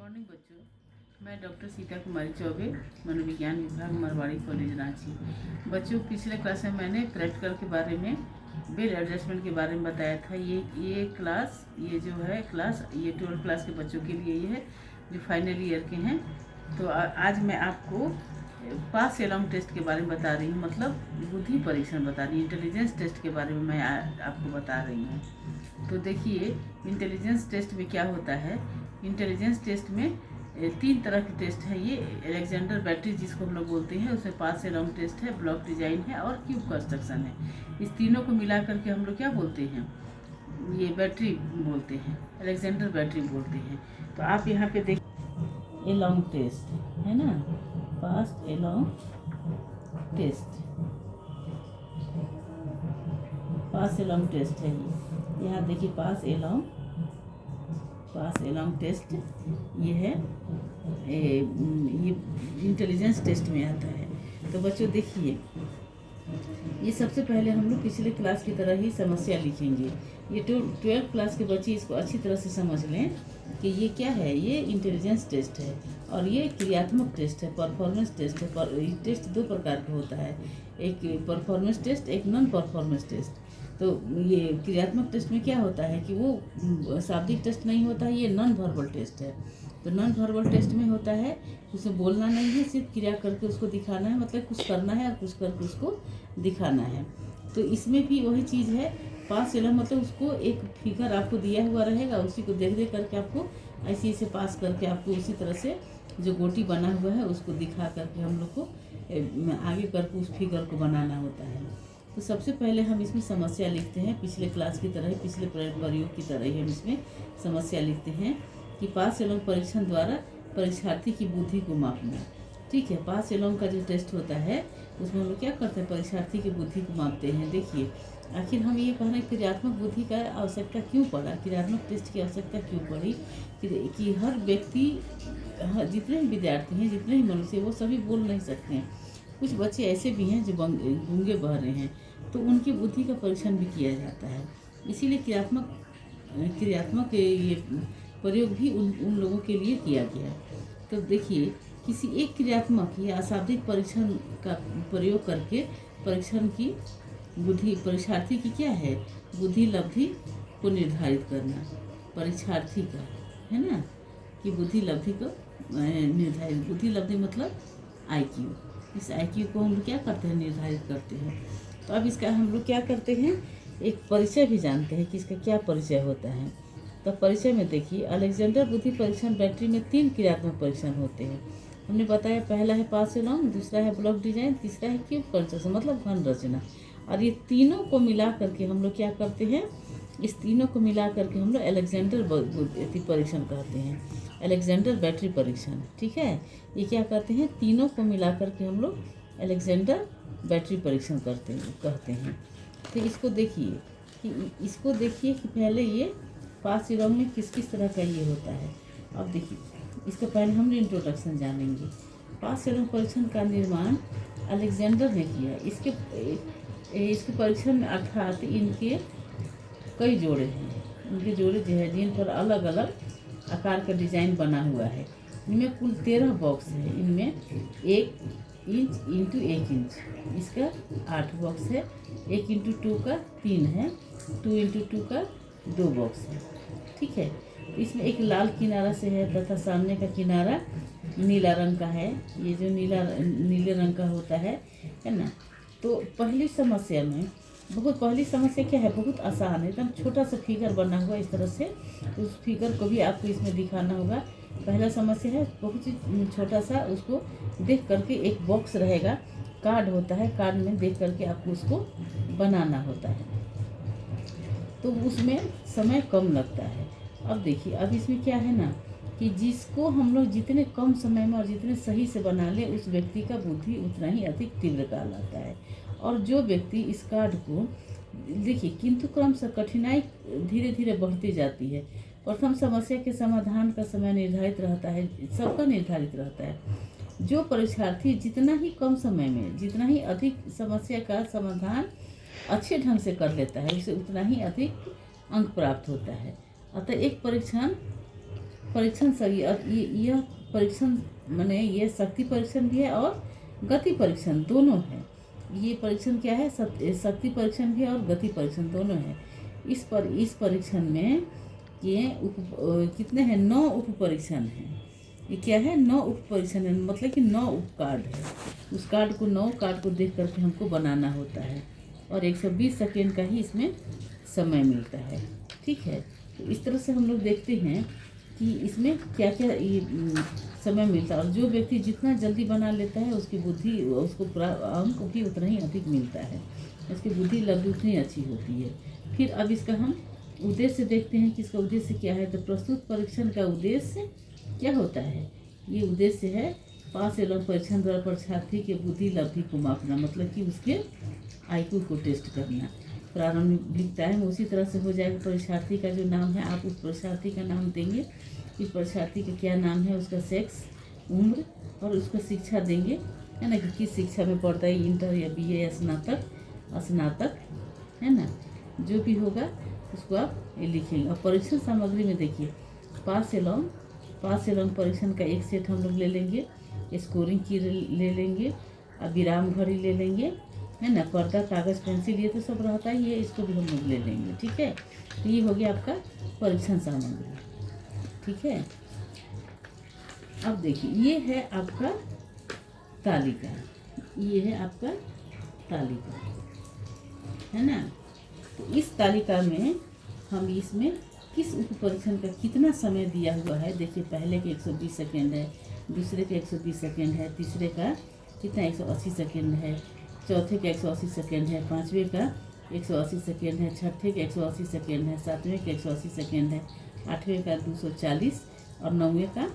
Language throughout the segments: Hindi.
मॉर्निंग बच्चों, मैं डॉक्टर सीता कुमारी चौबे, मनोविज्ञान विभाग मारवाड़ी कॉलेज रांची। बच्चों, पिछले क्लास में मैंने प्रैक्टिकल के बारे में, बेल एडजस्टमेंट के बारे में बताया था। ये क्लास, ये जो है क्लास, ये 12th क्लास के बच्चों के लिए ये है जो फाइनल ईयर के हैं। तो आज मैं आपको पास एलॉन्ग टेस्ट के बारे में बता रही हूँ, मतलब बुद्धि परीक्षण बता रही हूँ, इंटेलिजेंस टेस्ट के बारे में मैं आपको बता रही हूँ। तो देखिए, इंटेलिजेंस टेस्ट में क्या होता है। इंटेलिजेंस टेस्ट में 3 तरह के टेस्ट है। ये अलेक्जेंडर बैटरी जिसको हम लोग बोलते हैं, उसमें पास एलॉन्ग टेस्ट है, ब्लॉक डिजाइन है और क्यूब कंस्ट्रक्शन है। इस तीनों को मिला करके हम लोग क्या बोलते हैं, ये बैटरी बोलते हैं, अलेक्जेंडर बैटरी बोलते हैं। तो आप यहाँ पे देख, एलॉन्ग टेस्ट है ना, पास एलॉन्ग टेस्ट, पास एलॉन्ग टेस्ट है ये। यहाँ देखिए, पास एलॉन्ग टेस्ट ये है, ये इंटेलिजेंस टेस्ट में आता है। तो बच्चों देखिए, ये सबसे पहले हम लोग पिछले क्लास की तरह ही समस्या लिखेंगे। ये 12th क्लास के बच्चे इसको अच्छी तरह से समझ लें कि ये क्या है। ये इंटेलिजेंस टेस्ट है और ये क्रियात्मक टेस्ट है, परफॉर्मेंस टेस्ट है। टेस्ट 2 प्रकार का होता है, एक परफॉर्मेंस टेस्ट, एक नॉन परफॉर्मेंस टेस्ट। तो ये क्रियात्मक टेस्ट में क्या होता है कि वो शाब्दिक टेस्ट नहीं होता है, ये नॉन वर्बल टेस्ट है। तो नॉन वर्बल टेस्ट में होता है, उसमें बोलना नहीं है, सिर्फ क्रिया करके उसको दिखाना है, मतलब कुछ करना है और कुछ करके उसको दिखाना है। तो इसमें भी वही चीज़ है, पास एलॉन्ग मतलब उसको एक फिगर आपको दिया हुआ रहेगा, उसी को देख देख करके आपको ऐसे पास करके आपको उसी तरह से जो गोटी बना हुआ है उसको दिखा करके हम लोग को आगे करके उस फिगर को बनाना होता है। तो सबसे पहले हम इसमें समस्या लिखते हैं, पिछले क्लास की तरह ही, पिछले प्रयोग की तरह ही हम इसमें समस्या लिखते हैं कि पास एलॉन्ग परीक्षण द्वारा परीक्षार्थी की बुद्धि को मापना। ठीक है, पास एलॉन्ग का जो टेस्ट होता है उसमें हम लोग क्या करते हैं, परीक्षार्थी की बुद्धि को मापते हैं। देखिए, आखिर हम ये कह रहे हैं क्रियात्मक बुद्धि का आवश्यकता क्यों पड़ा, क्रियात्मक टेस्ट की आवश्यकता क्यों पड़ी कि हर व्यक्ति, जितने भी विद्यार्थी हैं, जितने ही मनुष्य, वो सभी बोल नहीं सकते हैं। कुछ बच्चे ऐसे भी हैं जो गूंगे बहरे हैं, तो उनकी बुद्धि का परीक्षण भी किया जाता है। इसीलिए क्रियात्मक ये प्रयोग भी उन लोगों के लिए किया गया है। तो देखिए, किसी एक क्रियात्मक या अशाब्दिक परीक्षण का प्रयोग करके परीक्षण की बुद्धि, परीक्षार्थी की क्या है, बुद्धि लब्धि को निर्धारित करना। परीक्षार्थी का है ना, कि बुद्धि लब्धि को निर्धारित, बुद्धि लब्धि मतलब IQ। इस IQ को हम लोग क्या करते हैं, निर्धारित करते हैं। तो अब इसका हम लोग क्या करते हैं, एक परिचय भी जानते हैं कि इसका क्या परिचय होता है। तो परिचय में देखिए, अलेक्जेंडर बुद्धि परीक्षण बैटरी में 3 क्रियात्मक परीक्षण होते हैं। हमने बताया, पहला है पास एलॉन्ग, दूसरा है ब्लॉक डिजाइन, तीसरा है क्यूब कंस्ट्रक्शन मतलब घन रचना। और ये तीनों को मिला करके हम लोग क्या करते हैं, इस तीनों को मिला करके हम लोग अलेक्जेंडर परीक्षण कहते हैं, अलेक्जेंडर बैटरी परीक्षण। ठीक है, ये क्या करते हैं, तीनों को मिला करके हम लोग अलेक्जेंडर बैटरी परीक्षण कहते हैं। तो इसको देखिए कि पहले ये पास एलॉन्ग में किस किस तरह का ये होता है। अब देखिए, इसका पहले हम इंट्रोडक्शन जानेंगे। पास एलॉन्ग परीक्षण का निर्माण अलेक्जेंडर ने किया। इसके परीक्षण में अर्थात इनके कई जोड़े हैं, इनके जोड़े जो है जिन पर अलग अलग आकार का डिजाइन बना हुआ है। इनमें कुल 13 बॉक्स है। इनमें 1 इंच इंटू 1 इंच, इसका 8 बॉक्स है। 1 इंटू 2 का 3 है, 2 इंटू 2 का 2 बॉक्स है। ठीक है, इसमें एक लाल किनारा से है तथा सामने का किनारा नीला रंग का है। ये जो नीले रंग का होता है ना। तो पहली समस्या क्या है, बहुत आसान है, एकदम छोटा सा फिगर बना हुआ इस तरह से। उस फिगर को भी आपको इसमें दिखाना होगा। पहला समस्या है, बहुत ही छोटा सा, उसको देख करके एक बॉक्स रहेगा, कार्ड होता है, कार्ड में देख करके आपको उसको बनाना होता है, तो उसमें समय कम लगता है। अब देखिए, अब इसमें क्या है ना कि जिसको हम लोग जितने कम समय में और जितने सही से बना ले, उस व्यक्ति का बुद्धि उतना ही अधिक तीव्र कहलाता है। और जो व्यक्ति इस कार्ड को देखिए, किंतु क्रम से कठिनाई धीरे धीरे बढ़ती जाती है। प्रथम समस्या के समाधान का समय निर्धारित रहता है, सबका निर्धारित रहता है। जो परीक्षार्थी जितना ही कम समय में जितना ही अधिक समस्या का समाधान अच्छे ढंग से कर लेता है, उसे उतना ही अधिक अंक प्राप्त होता है। अतः एक परीक्षण परीक्षण सही, और यह परीक्षण माने ये शक्ति परीक्षण भी है और गति परीक्षण दोनों है। ये परीक्षण क्या है, शक्ति परीक्षण भी है और गति परीक्षण दोनों है। इस परीक्षण में ये कितने हैं, 9 उप परीक्षण हैं। ये क्या है, 9 उप परीक्षण है, मतलब कि 9 उप कार्ड है। उस कार्ड को 9 कार्ड को देख करके हमको बनाना होता है और 120 सेकेंड का ही इसमें समय मिलता है। ठीक है, तो इस तरह से हम लोग देखते हैं कि इसमें क्या क्या समय मिलता है, और जो व्यक्ति जितना जल्दी बना लेता है उसकी बुद्धि, उसको अंक भी उतना ही अधिक मिलता है, उसकी बुद्धि लब्धि उतनी अच्छी होती है। फिर अब इसका हम उद्देश्य देखते हैं कि इसका उद्देश्य क्या है। तो प्रस्तुत परीक्षण का उद्देश्य क्या होता है, ये उद्देश्य है पास एवं परीक्षण द्वारा परीक्षार्थी के बुद्धि लब्धि को मापना, मतलब कि उसके IQ को टेस्ट करना। प्रारंभिकता में उसी तरह से हो जाएगा। परीक्षार्थी का जो नाम है, आप उस परीक्षार्थी का नाम देंगे कि परीक्षार्थी का क्या नाम है, उसका सेक्स, उम्र और उसका शिक्षा देंगे, है ना, कि किस शिक्षा में पढ़ता है, इंटर या BA या स्नातक, है ना, जो भी होगा उसको आप ये लिखेंगे। और परीक्षण सामग्री में देखिए, पास एवं परीक्षण का एक सेट हम लोग ले लेंगे, स्कोरिंग की ले लेंगे, और विराम घड़ी ले लेंगे, है ना, पर्दा, कागज़, पेंसिल, ये तो सब रहता ही है, इसको भी हम लोग ले लेंगे। ठीक है, तो ये हो गया आपका परीक्षण सामग्री। ठीक है, अब देखिए ये है आपका तालिका, ये है आपका तालिका, है ना। तो इस तालिका में हम इसमें किस उप परीक्षण का कितना समय दिया हुआ है, देखिए पहले के 120 सेकेंड है, दूसरे के 120 सेकेंड है, तीसरे का कितना 180 सेकेंड है, चौथे का 180 सेकेंड है, पाँचवें का 180 सेकेंड है, छठे का 180 सेकेंड है, सातवें का 180 सेकेंड है, आठवें का 240 और नौवें का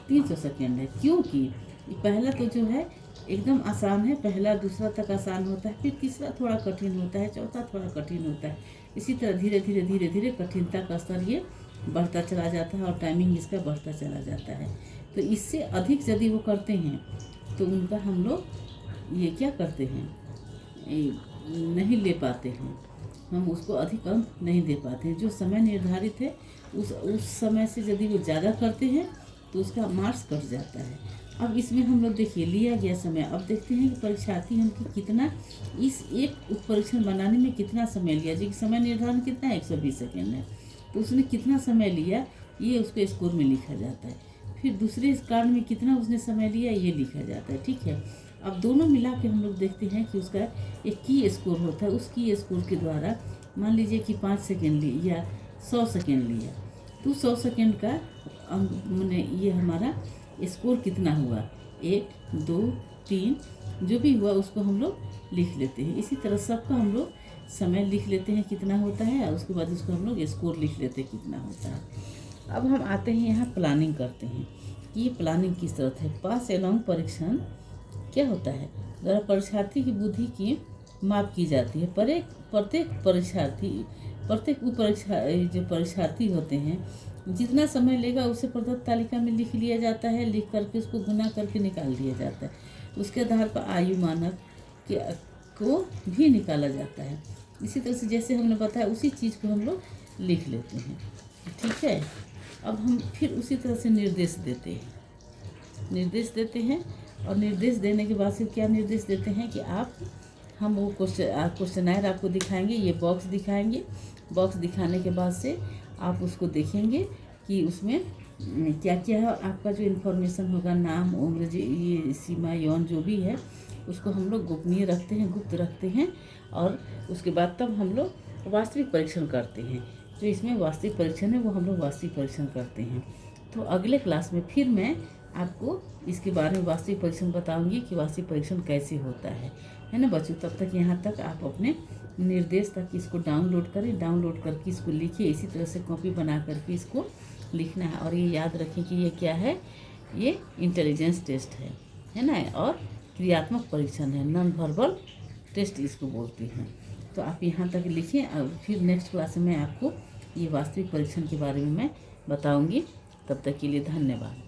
300 सेकेंड है। क्योंकि पहला तो जो है एकदम आसान है, पहला दूसरा तक आसान होता है, फिर तीसरा थोड़ा कठिन होता है, चौथा थोड़ा कठिन होता है। इसी तरह धीरे धीरे कठिनता का स्तर ये बढ़ता चला जाता है और टाइमिंग इसका बढ़ता चला जाता है। तो इससे अधिक यदि वो करते हैं तो उनका हम लोग ये क्या करते हैं, नहीं ले पाते हैं, हम उसको अधिक अंक नहीं दे पाते हैं। जो समय निर्धारित है उस समय से यदि वो ज़्यादा करते हैं तो उसका मार्क्स कट जाता है। अब इसमें हम लोग देखिए लिया गया समय, अब देखते हैं कि परीक्षार्थी हमको कितना इस एक उप परीक्षण बनाने में कितना समय लिया। जी समय निर्धारण कितना है, 120 सेकेंड है, तो उसने कितना समय लिया ये उसके स्कोर में लिखा जाता है। फिर दूसरे कार्ड में कितना उसने समय लिया ये लिखा जाता है। ठीक है, अब दोनों मिला के हम लोग देखते हैं कि उसका एक की स्कोर होता है, उस की स्कोर के द्वारा मान लीजिए कि 5 सेकेंड लिया या 100 सेकेंड लिया, तो 100 सेकेंड का मैंने ये हमारा स्कोर कितना हुआ, 1 2 3 जो भी हुआ उसको हम लोग लिख लेते हैं। इसी तरह सबका हम लोग समय लिख लेते हैं कितना होता है, और उसके बाद उसको हम लोग स्कोर लिख लेते हैं कितना होता है। अब हम आते हैं यहाँ प्लानिंग करते हैं कि ये प्लानिंग किस तरह है। पास एवं परीक्षण क्या होता है, द्वारा परीक्षार्थी की बुद्धि की माप की जाती है। प्रत्येक जो परीक्षार्थी होते हैं जितना समय लेगा उसे प्रदत्त तालिका में लिख लिया जाता है, लिख करके उसको गुना करके निकाल दिया जाता है। उसके आधार पर आयु मानक को भी निकाला जाता है। इसी तरह से जैसे हमने बताया उसी चीज़ को हम लोग लिख लेते हैं। ठीक है, अब हम फिर उसी तरह से निर्देश देते हैं और निर्देश देने के बाद से क्या निर्देश देते हैं कि हम वो क्वेश्चनायर आपको दिखाएंगे, ये बॉक्स दिखाएंगे। बॉक्स दिखाने के बाद से आप उसको देखेंगे कि उसमें क्या क्या है, आपका जो इन्फॉर्मेशन होगा, नाम, उम्र, ये सीमा, यौन जो भी है उसको हम लोग गोपनीय रखते हैं, गुप्त रखते हैं। और उसके बाद तब हम लोग वास्तविक परीक्षण करते हैं। जो इसमें वास्तविक परीक्षण है वो हम लोग वास्तविक परीक्षण करते हैं। तो अगले क्लास में फिर मैं आपको इसके बारे में वास्तविक परीक्षण बताऊंगी कि वास्तविक परीक्षण कैसे होता है ना बच्चों। तब तक यहाँ तक आप अपने निर्देश तक इसको डाउनलोड करें, डाउनलोड करके इसको लिखिए। इसी तरह से कॉपी बना करके इसको लिखना है। और ये याद रखें कि ये क्या है, ये इंटेलिजेंस टेस्ट है ना, और क्रियात्मक परीक्षण है, नॉन वर्बल टेस्ट इसको बोलते हैं। तो आप यहाँ तक लिखें और फिर नेक्स्ट क्लास में आपको ये वास्तविक परीक्षण के बारे में मैं बताऊँगी। तब तक के लिए धन्यवाद।